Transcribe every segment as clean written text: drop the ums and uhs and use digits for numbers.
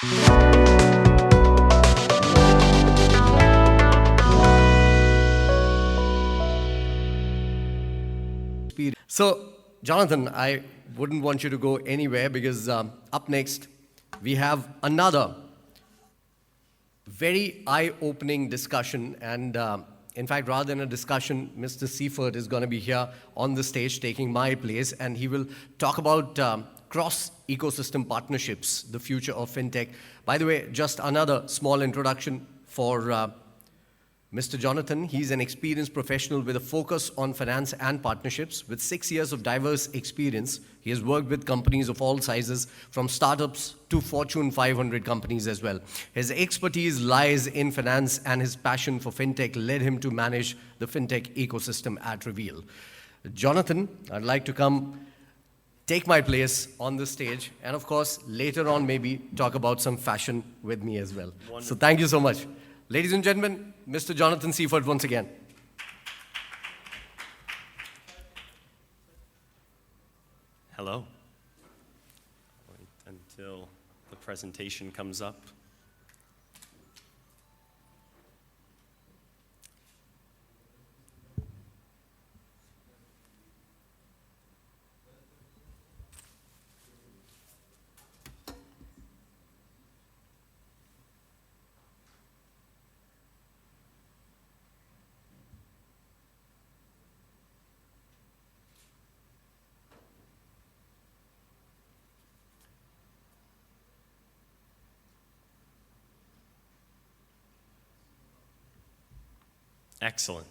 So, Jonathan, I wouldn't want you to go anywhere because up next we have another very eye-opening discussion. And in fact, rather than a discussion, Mr. Seifert is going to be here on the stage taking my place, and he will talk about cross-ecosystem partnerships, the future of fintech. By the way, just another small introduction for Mr. Jonathan. He's an experienced professional with a focus on finance and partnerships. With 6 years of diverse experience, he has worked with companies of all sizes, from startups to Fortune 500 companies as well. His expertise lies in finance, and his passion for fintech led him to manage the fintech ecosystem at Reveal. Jonathan, I'd like to come take my place on the stage, and of course, later on, maybe talk about some fashion with me as well. Wonderful. So thank you so much. Ladies and gentlemen, Mr. Jonathan Seifert once again. Hello. Wait until the presentation comes up. Excellent.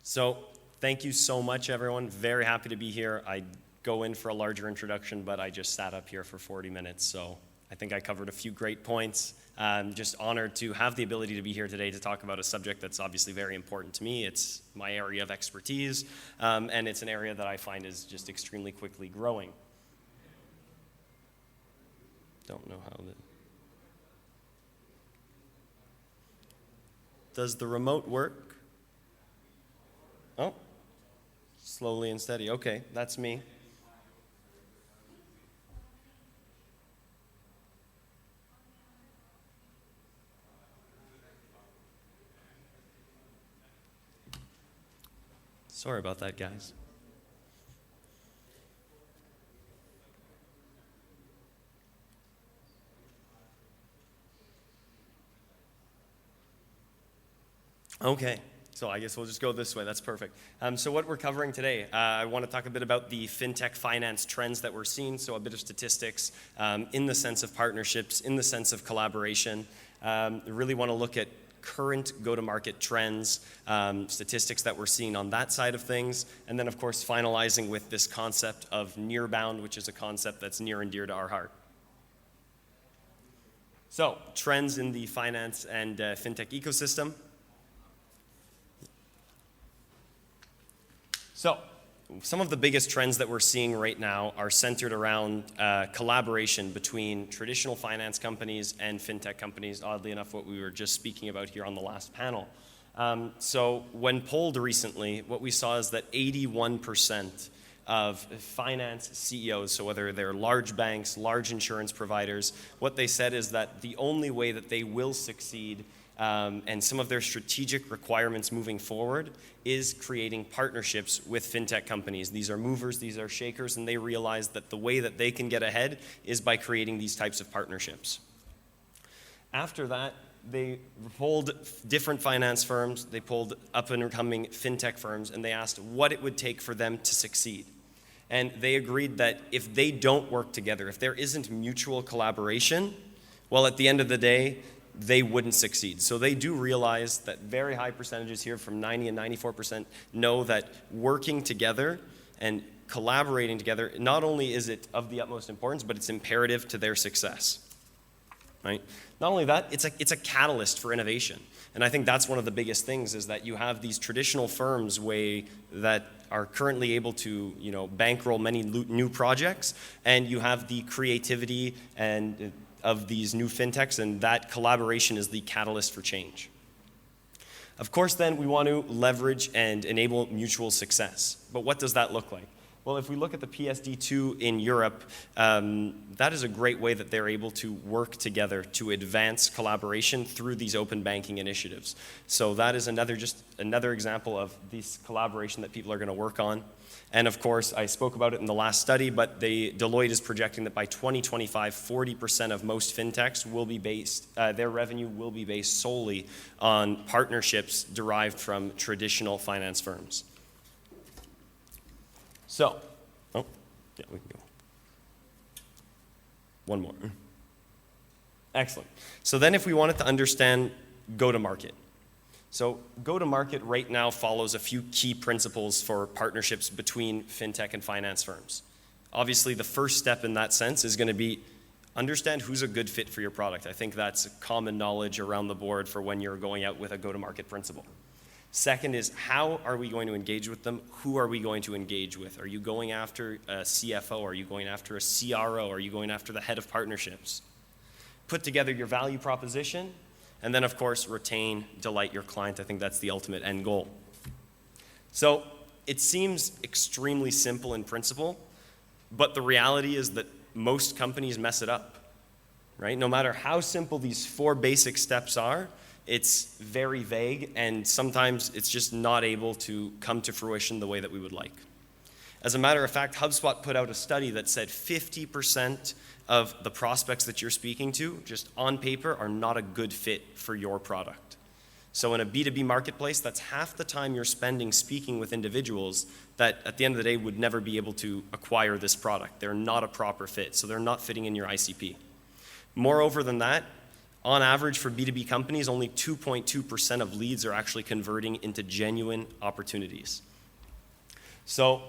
So thank you so much, everyone. Very happy to be here. I go in for a larger introduction, but I just sat up here for 40 minutes, so I think I covered a few great points. I'm just honored to have the ability to be here today to talk about a subject that's obviously very important to me. It's my area of expertise, and it's an area that I find is just extremely quickly growing. Don't know how that... Does the remote work? Oh, slowly and steady. Okay, that's me. Sorry about that, guys. Okay, so I guess we'll just go this way. That's perfect. So what we're covering today, I want to talk a bit about the fintech finance trends that we're seeing, so a bit of statistics in the sense of partnerships, in the sense of collaboration. Really want to look at current go-to-market trends, statistics that we're seeing on that side of things, and then of course finalizing with this concept of near-bound, which is a concept that's near and dear to our heart. So, trends in the finance and fintech ecosystem. So, some of the biggest trends that we're seeing right now are centered around collaboration between traditional finance companies and fintech companies, oddly enough what we were just speaking about here on the last panel. So when polled recently, what we saw is that 81% of finance CEOs, so whether they're large banks, large insurance providers, what they said is that the only way that they will succeed and some of their strategic requirements moving forward is creating partnerships with fintech companies. These are movers, these are shakers, and they realize that the way that they can get ahead is by creating these types of partnerships. After that, they polled different finance firms, they polled up-and-coming fintech firms, and they asked what it would take for them to succeed. And they agreed that if they don't work together, if there isn't mutual collaboration, well, at the end of the day, they wouldn't succeed. So they do realize that very high percentages here, from 90 and 94%, know that working together and collaborating together, not only is it of the utmost importance, but it's imperative to their success. Right? Not only that, it's a catalyst for innovation. And I think that's one of the biggest things, is that you have these traditional firms that are currently able to, bankroll many new projects, and you have the creativity and of these new fintechs, and that collaboration is the catalyst for change. Of course, then, we want to leverage and enable mutual success. But what does that look like? Well, if we look at the PSD2 in Europe, that is a great way that they're able to work together to advance collaboration through these open banking initiatives. So that is just another example of this collaboration that people are going to work on. And of course, I spoke about it in the last study, but Deloitte is projecting that by 2025, 40% of most fintechs will be their revenue will be based solely on partnerships derived from traditional finance firms. So, we can go. One more. Excellent. So then if we wanted to understand go-to-market. So go-to-market right now follows a few key principles for partnerships between fintech and finance firms. Obviously, the first step in that sense is going to be understand who's a good fit for your product. I think that's common knowledge around the board for when you're going out with a go-to-market principle. Second is, how are we going to engage with them? Who are we going to engage with? Are you going after a CFO? Are you going after a CRO? Are you going after the head of partnerships? Put together your value proposition, and then, of course, retain, delight your client. I think that's the ultimate end goal. So it seems extremely simple in principle, but the reality is that most companies mess it up, right? No matter how simple these 4 basic steps are, it's very vague, and sometimes it's just not able to come to fruition the way that we would like. As a matter of fact, HubSpot put out a study that said 50% of the prospects that you're speaking to, just on paper, are not a good fit for your product. So in a B2B marketplace, that's half the time you're spending speaking with individuals that at the end of the day would never be able to acquire this product. They're not a proper fit, so they're not fitting in your ICP. Moreover than that, on average for B2B companies, only 2.2% of leads are actually converting into genuine opportunities. So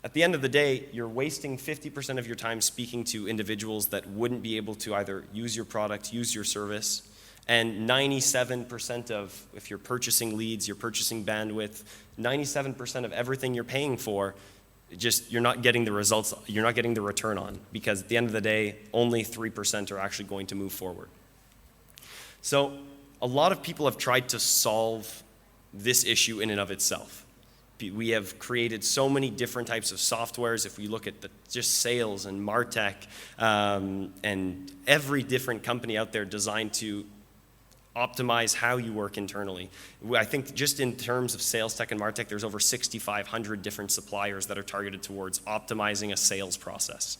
at the end of the day, you're wasting 50% of your time speaking to individuals that wouldn't be able to either use your product, use your service, and 97% of, if you're purchasing leads, you're purchasing bandwidth, 97% of everything you're paying for, you're not getting the results, you're not getting the return on, because at the end of the day, only 3% are actually going to move forward. So a lot of people have tried to solve this issue in and of itself. We have created so many different types of softwares. If we look at just sales and MarTech and every different company out there designed to optimize how you work internally. I think just in terms of sales tech and MarTech, there's over 6,500 different suppliers that are targeted towards optimizing a sales process.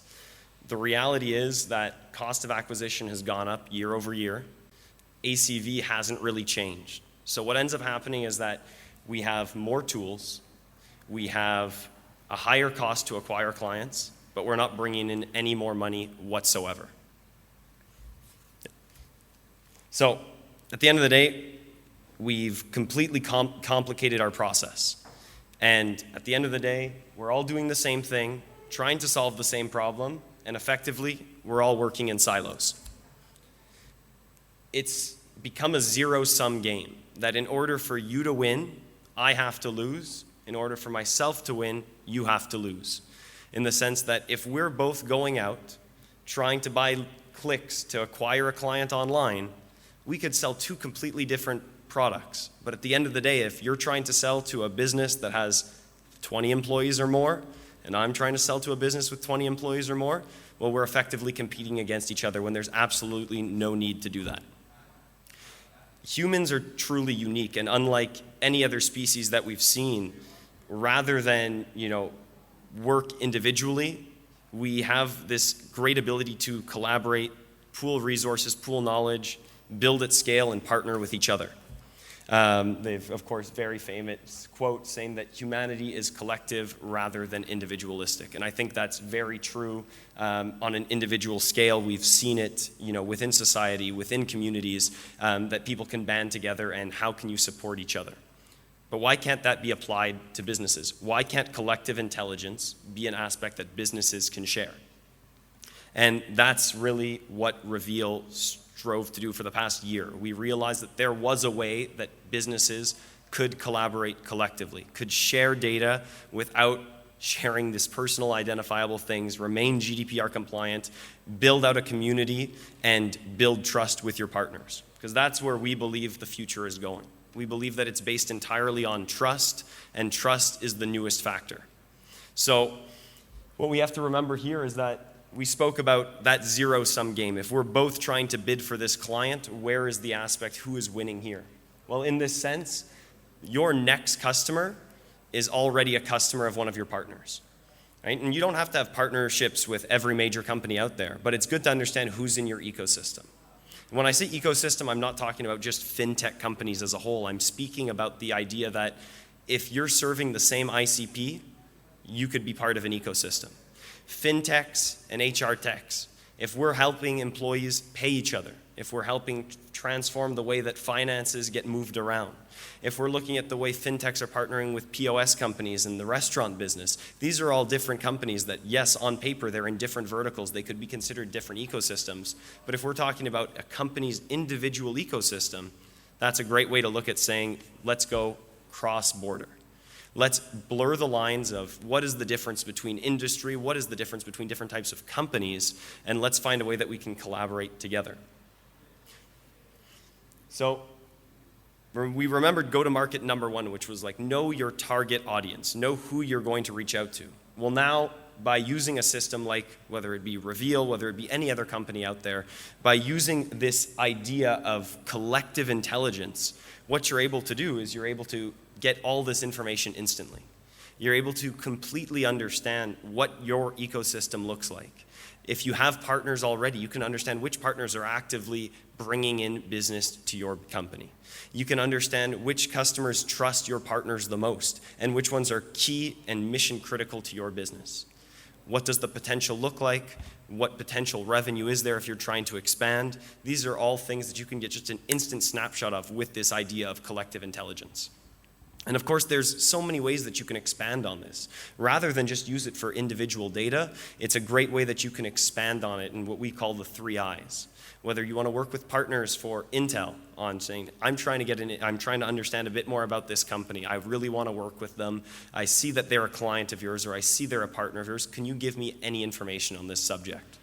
The reality is that cost of acquisition has gone up year over year. ACV hasn't really changed. So what ends up happening is that we have more tools, we have a higher cost to acquire clients, but we're not bringing in any more money whatsoever. So at the end of the day, we've completely complicated our process. And at the end of the day, we're all doing the same thing, trying to solve the same problem, and effectively, we're all working in silos. It's become a zero-sum game, that in order for you to win, I have to lose. In order for myself to win, you have to lose. In the sense that if we're both going out, trying to buy clicks to acquire a client online, we could sell 2 completely different products. But at the end of the day, if you're trying to sell to a business that has 20 employees or more, and I'm trying to sell to a business with 20 employees or more, well, we're effectively competing against each other when there's absolutely no need to do that. Humans are truly unique, and unlike any other species that we've seen, rather than, work individually, we have this great ability to collaborate, pool resources, pool knowledge, build at scale, and partner with each other. They've, of course, very famous quote saying that humanity is collective rather than individualistic. And I think that's very true on an individual scale. We've seen it, within society, within communities, that people can band together, and how can you support each other? But why can't that be applied to businesses? Why can't collective intelligence be an aspect that businesses can share? And that's really what Reveal strove to do for the past year. We realized that there was a way that businesses could collaborate collectively, could share data without sharing these personal identifiable things, remain GDPR compliant, build out a community, and build trust with your partners. Because that's where we believe the future is going. We believe that it's based entirely on trust, and trust is the newest factor. So What we have to remember here is that we spoke about that zero-sum game. If we're both trying to bid for this client, where is the aspect, who is winning here? Well, in this sense, your next customer is already a customer of one of your partners. Right? And you don't have to have partnerships with every major company out there, but it's good to understand who's in your ecosystem. When I say ecosystem, I'm not talking about just fintech companies as a whole. I'm speaking about the idea that if you're serving the same ICP, you could be part of an ecosystem. Fintechs and HR techs, if we're helping employees pay each other, if we're helping transform the way that finances get moved around, if we're looking at the way fintechs are partnering with POS companies in the restaurant business, these are all different companies that, yes, on paper, they're in different verticals. They could be considered different ecosystems. But if we're talking about a company's individual ecosystem, that's a great way to look at saying, let's go cross-border. Let's blur the lines of what is the difference between industry, what is the difference between different types of companies, and let's find a way that we can collaborate together. So we remembered go-to-market number one, which was like know your target audience, know who you're going to reach out to. Well, now, by using a system like, whether it be Reveal, whether it be any other company out there, by using this idea of collective intelligence, what you're able to do is you're able to get all this information instantly. You're able to completely understand what your ecosystem looks like. If you have partners already, you can understand which partners are actively bringing in business to your company. You can understand which customers trust your partners the most and which ones are key and mission critical to your business. What does the potential look like? What potential revenue is there if you're trying to expand? These are all things that you can get just an instant snapshot of with this idea of collective intelligence. And of course, there's so many ways that you can expand on this. Rather than just use it for individual data, it's a great way that you can expand on it in what we call the 3 I's. Whether you want to work with partners for intel on saying, I'm trying to understand a bit more about this company. I really want to work with them. I see that they're a client of yours, or I see they're a partner of yours. Can you give me any information on this subject?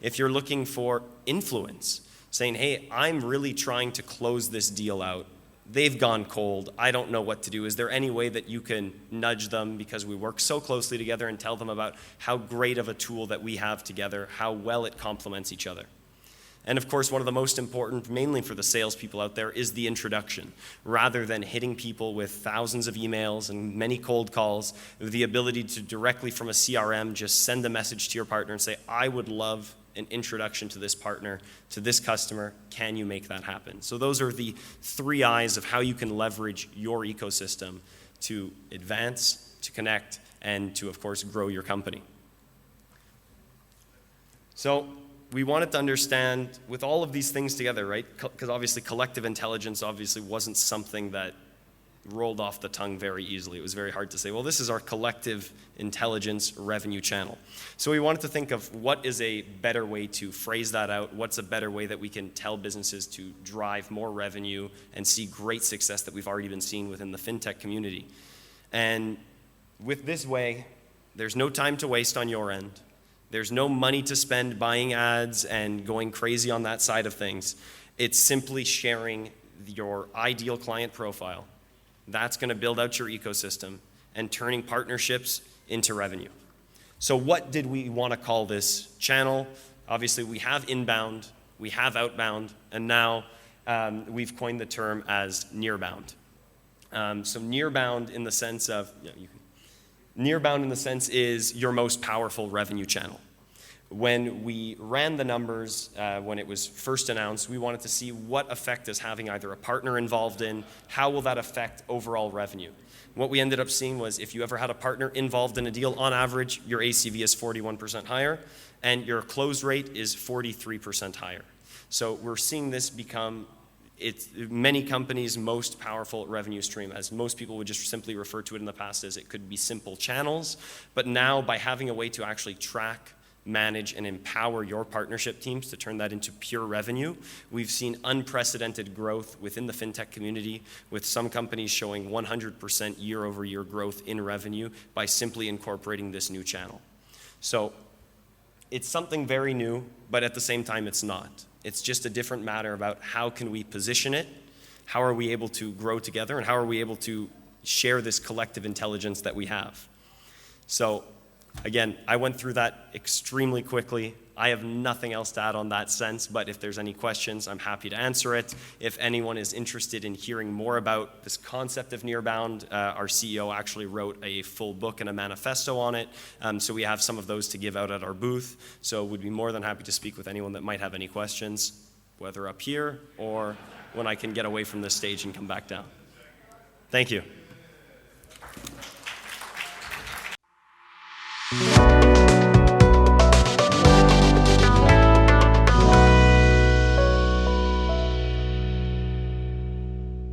If you're looking for influence, saying, hey, I'm really trying to close this deal out. They've gone cold. I don't know what to do. Is there any way that you can nudge them because we work so closely together and tell them about how great of a tool that we have together, how well it complements each other? And of course, one of the most important, mainly for the salespeople out there, is the introduction. Rather than hitting people with thousands of emails and many cold calls, the ability to directly from a CRM just send a message to your partner and say, I would love an introduction to this partner, to this customer. Can you make that happen? So those are the 3 I's of how you can leverage your ecosystem to advance, to connect, and to, of course, grow your company. So we wanted to understand, with all of these things together, right? Because obviously collective intelligence obviously wasn't something that rolled off the tongue very easily. It was very hard to say, well, this is our collective intelligence revenue channel. So we wanted to think of what is a better way to phrase that out, what's a better way that we can tell businesses to drive more revenue and see great success that we've already been seeing within the fintech community. And with this way, there's no time to waste on your end. There's no money to spend buying ads and going crazy on that side of things. It's simply sharing your ideal client profile. That's going to build out your ecosystem and turning partnerships into revenue. So what did we want to call this channel? Obviously, we have inbound, we have outbound, and now we've coined the term as nearbound. So nearbound in the sense of, nearbound in the sense is your most powerful revenue channel. When we ran the numbers, when it was first announced, we wanted to see what effect is having either a partner involved in, how will that affect overall revenue. What we ended up seeing was if you ever had a partner involved in a deal, on average, your ACV is 41% higher, and your close rate is 43% higher. So we're seeing this become many companies' most powerful revenue stream, as most people would just simply refer to it in the past as it could be simple channels. But now, by having a way to actually track, manage, and empower your partnership teams to turn that into pure revenue, we've seen unprecedented growth within the fintech community, with some companies showing 100% year-over-year growth in revenue by simply incorporating this new channel. So it's something very new, but at the same time, it's not. It's just a different matter about how can we position it, how are we able to grow together, and how are we able to share this collective intelligence that we have. So Again, I went through that extremely quickly. I have nothing else to add on that sense, but if there's any questions, I'm happy to answer it. If anyone is interested in hearing more about this concept of nearbound, our CEO actually wrote a full book and a manifesto on it, so we have some of those to give out at our booth. So we'd be more than happy to speak with anyone that might have any questions, whether up here or when I can get away from this stage and come back down. Thank you.